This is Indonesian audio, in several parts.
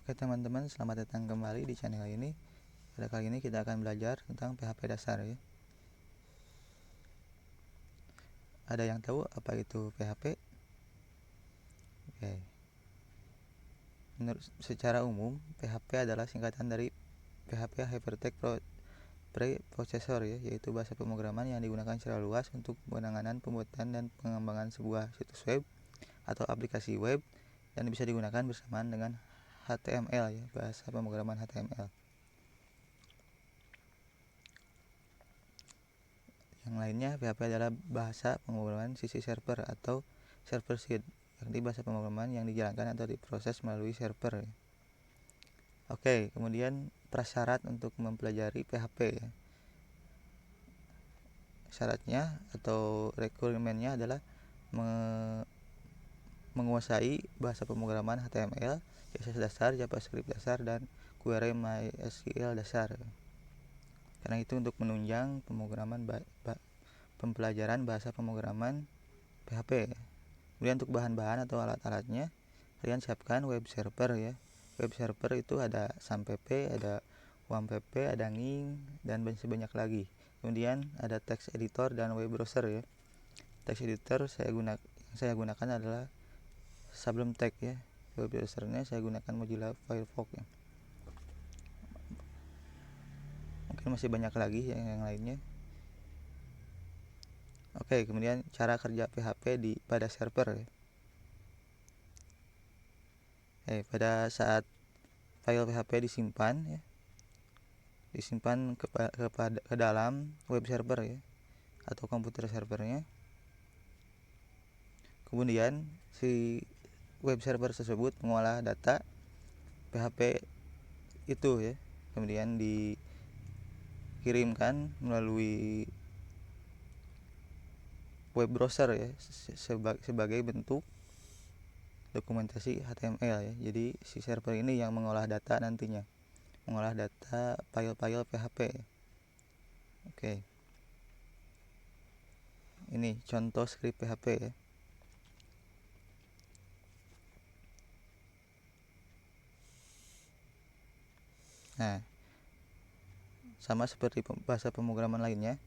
Oke teman-teman, selamat datang kembali di channel ini. Pada kali ini kita akan belajar tentang PHP dasar ya. Ada yang tahu apa itu PHP? Oke. Menurut secara umum, PHP adalah singkatan dari PHP Hypertext Preprocessor ya, yaitu bahasa pemrograman yang digunakan secara luas untuk penanganan pembuatan dan pengembangan sebuah situs web atau aplikasi web dan bisa digunakan bersamaan dengan HTML ya, bahasa pemrograman HTML. Yang lainnya, PHP adalah bahasa pemrograman sisi server atau server side, yakni bahasa pemrograman yang dijalankan atau diproses melalui server. Oke, kemudian prasyarat untuk mempelajari PHP ya. Syaratnya atau requirementnya adalah menguasai bahasa pemrograman HTML, CSS dasar, JavaScript dasar, dan query MySQL dasar. Karena itu untuk menunjang pembelajaran bahasa pemrograman PHP. Kemudian untuk bahan-bahan atau alat-alatnya, kalian siapkan web server ya. Web server itu ada SAMPP, ada WAMPP, ada Nging, dan masih banyak lagi. Kemudian ada text editor dan web browser ya. Text editor yang saya gunakan adalah Sublime Text ya. Web browsernya saya gunakan Mozilla Firefox ya. Mungkin masih banyak lagi yang lainnya. Oke, kemudian cara kerja PHP pada server ya. Pada saat file PHP disimpan ya, ke dalam web server ya, atau komputer servernya. Kemudian si web server tersebut mengolah data PHP itu ya, kemudian dikirimkan melalui web browser ya, sebagai bentuk dokumentasi HTML ya. Jadi si server ini yang mengolah data nantinya, mengolah data file-file PHP. Oke. Ini contoh script PHP ya. Nah, sama seperti bahasa pemrograman lainnya,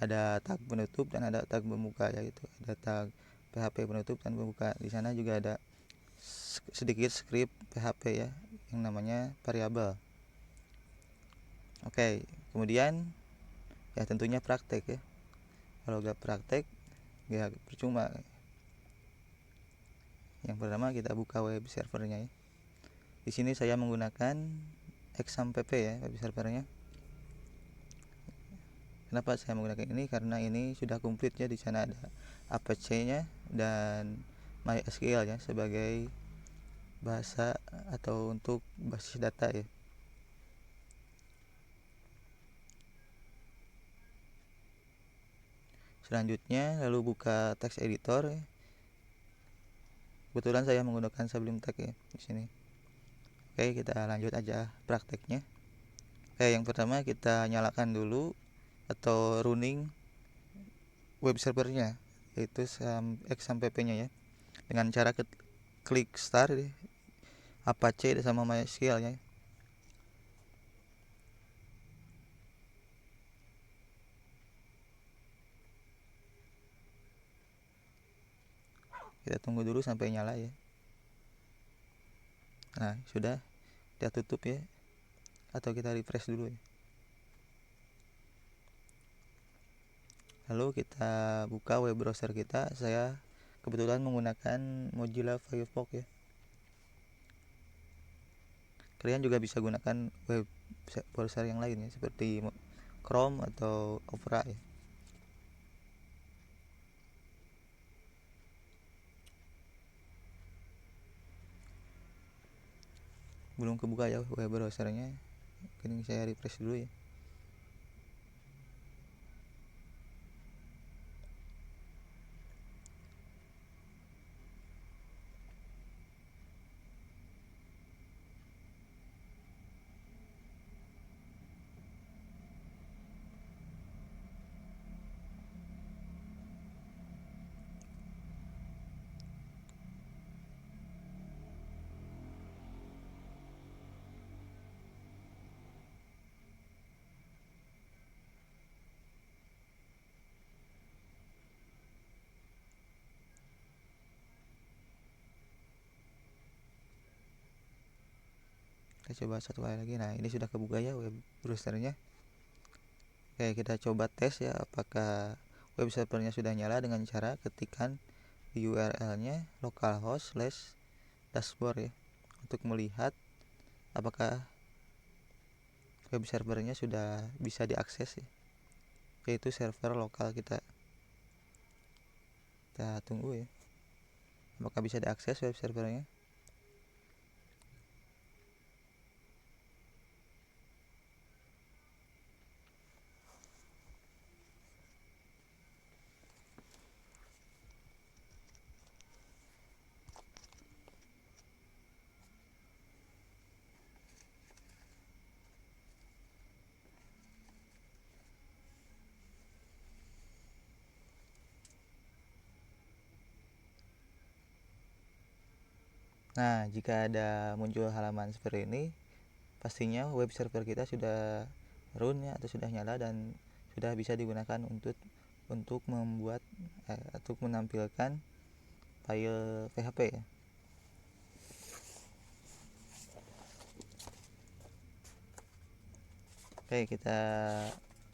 ada tag penutup dan ada tag pembuka, yaitu ada tag PHP penutup dan pembuka. Di sana juga ada sedikit script PHP ya, yang namanya variabel. Oke, kemudian ya tentunya praktek ya. Kalau gak praktek ya percuma. Yang pertama kita buka web servernya ya. Di sini saya menggunakan XAMPP ya, web servernya. Kenapa saya menggunakan ini? Karena ini sudah komplit ya. Di sana ada Apache-nya dan MySQL ya sebagai bahasa atau untuk basis data ya. Selanjutnya lalu buka text editor ya. Kebetulan saya menggunakan Sublime Text ya di sini. Oke, kita lanjut aja prakteknya. Oke, yang pertama kita nyalakan dulu atau running web servernya, yaitu XAMPP-nya ya, dengan cara klik start ya, Apache sama MySQL ya. Kita tunggu dulu sampai nyala ya. Nah, sudah, kita tutup ya, atau kita refresh dulu ya. Lalu kita buka web browser kita. Saya kebetulan menggunakan Mozilla Firefox ya. Kalian juga bisa gunakan web browser yang lain ya, seperti Chrome atau Opera ya. Belum kebuka ya web browsernya. Mungkin saya refresh dulu ya. Kita coba satu kali lagi. Nah, ini sudah kebuka ya web browsernya. Oke, kita coba tes ya apakah web servernya sudah nyala dengan cara ketikkan di URL-nya localhost/dashboard ya, untuk melihat apakah web servernya sudah bisa diakses ya, yaitu server lokal kita. Kita tunggu ya, apakah bisa diakses web servernya. Nah, jika ada muncul halaman seperti ini, pastinya web server kita sudah run ya, atau sudah nyala dan sudah bisa digunakan untuk membuat atau menampilkan file PHP ya. Oke, kita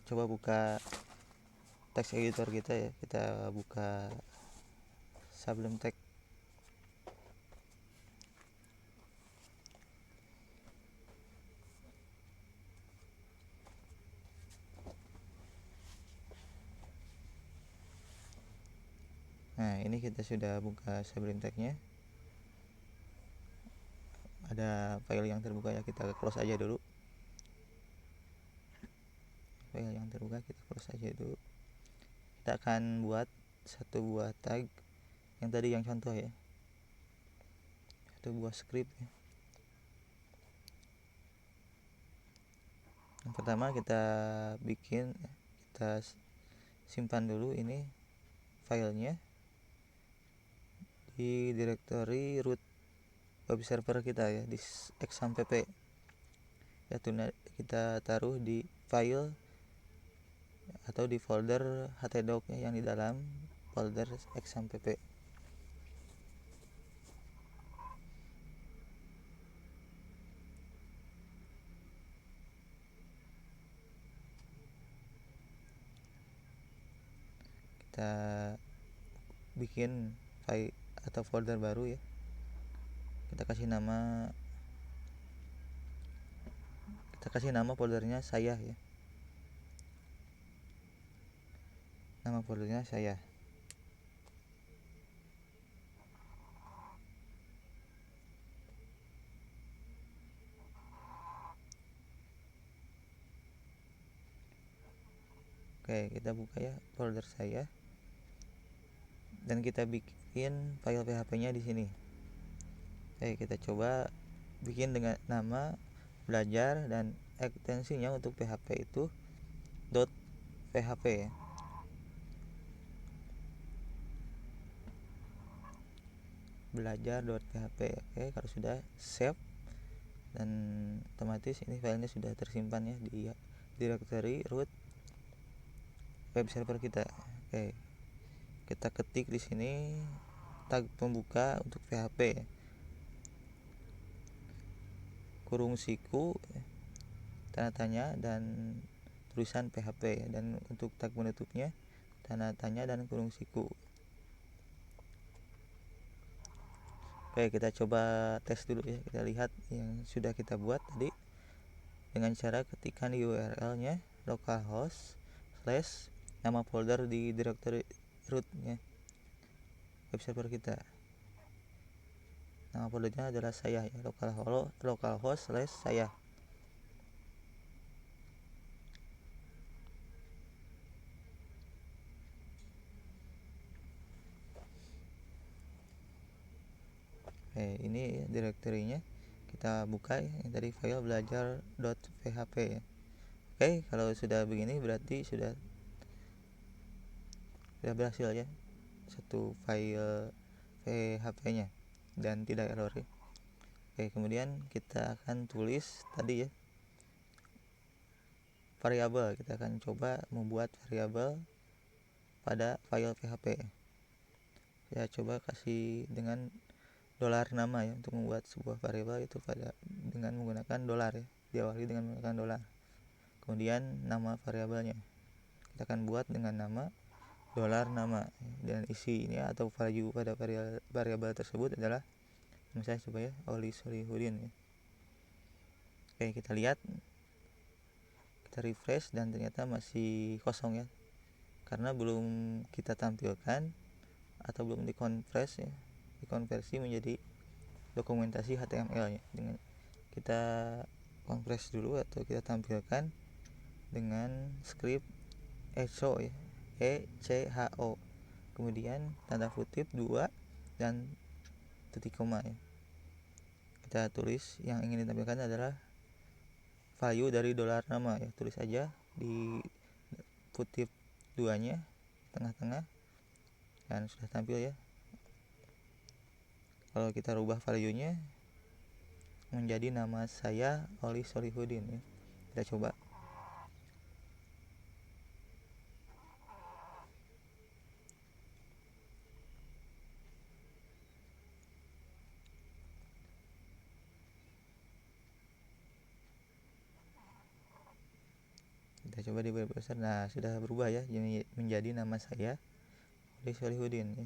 coba buka text editor kita ya. Kita buka Sublime Text. Nah, ini kita sudah buka Sublime Text-nya. Ada file yang terbuka ya, kita close aja dulu. File yang terbuka kita close aja dulu. Kita akan buat satu buah tag yang tadi yang contoh ya, satu buah script ya. Yang pertama kita simpan dulu ini filenya di directory root web server kita ya, di exampp ya. Kita taruh di file atau di folder htdoc ya, yang di dalam folder exampp. Kita bikin file atau folder baru ya. Kita kasih nama foldernya saya ya. Nama foldernya saya. Oke, kita buka ya folder saya. Dan kita bikin file PHP-nya di sini. Oke, kita coba bikin dengan nama belajar dan ekstensinya untuk PHP itu .php ya. Belajar.php. Oke, kalau sudah save dan otomatis ini filenya sudah tersimpan ya di directory root web server kita. Oke, kita ketik di sini tag pembuka untuk PHP ya, kurung siku tanda tanya dan tulisan PHP ya. Dan untuk tag penutupnya tanda tanya dan kurung siku. Oke, kita coba tes dulu ya. Kita lihat yang sudah kita buat tadi dengan cara ketikkan di URL-nya localhost/ nama folder di directory root-nya web server kita. Nama foldernya adalah saya ya, localhost/saya. Ini direktorinya kita buka ya, yang tadi file belajar.php ya. Oke, kalau sudah begini berarti sudah berhasil ya satu file PHP-nya dan tidak error ya. Oke, kemudian kita akan tulis tadi ya variabel. Kita akan coba membuat variabel pada file PHP. Saya coba kasih dengan dolar nama ya. Untuk membuat sebuah variabel itu dengan menggunakan dolar ya, diawali dengan menggunakan dolar. Kemudian nama variabelnya kita akan buat dengan nama dolar nama, dan isinya atau value pada variabel tersebut adalah misalnya coba ya, Oli Solihudin ya. Oke, kita lihat, kita refresh dan ternyata masih kosong ya, karena belum kita tampilkan atau belum dikonversi menjadi dokumentasi HTML ya. Dengan kita kompres dulu atau kita tampilkan dengan script echo ya, ECHO, kemudian tanda kutip 2 dan titik koma ya. Kita tulis yang ingin ditampilkan adalah value dari dolar nama ya, tulis aja di kutip 2-nya tengah-tengah dan sudah tampil ya. Kalau kita rubah value-nya menjadi nama saya Oli Solihudin ya, kita coba. Kita coba di web browser. Nah, sudah berubah ya, menjadi nama saya Oli Solihudin ya.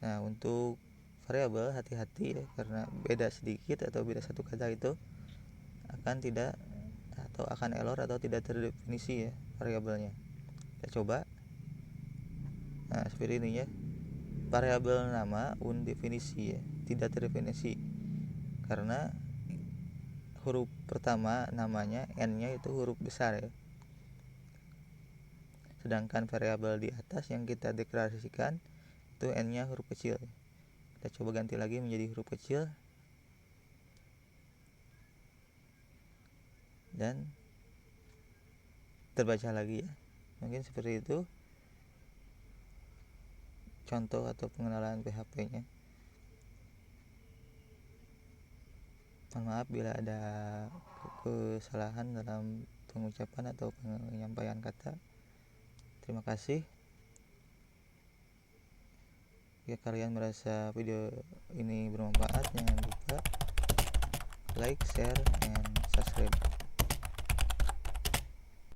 Nah, untuk variabel hati-hati ya, karena beda sedikit atau beda satu kata itu akan tidak atau akan error atau tidak terdefinisi ya variabelnya. Kita coba. Nah, seperti ini ya. Variabel nama undefinisi ya, tidak terdefinisi karena huruf pertama namanya n-nya itu huruf besar ya. Sedangkan variabel di atas yang kita deklarasikan itu n-nya huruf kecil. Kita coba ganti lagi menjadi huruf kecil dan terbaca lagi ya. Mungkin seperti itu contoh atau pengenalan PHP-nya. Mohon maaf bila ada kesalahan dalam pengucapan atau penyampaian kata. Terima kasih. Jika kalian merasa video ini bermanfaat, jangan lupa like, share, and subscribe.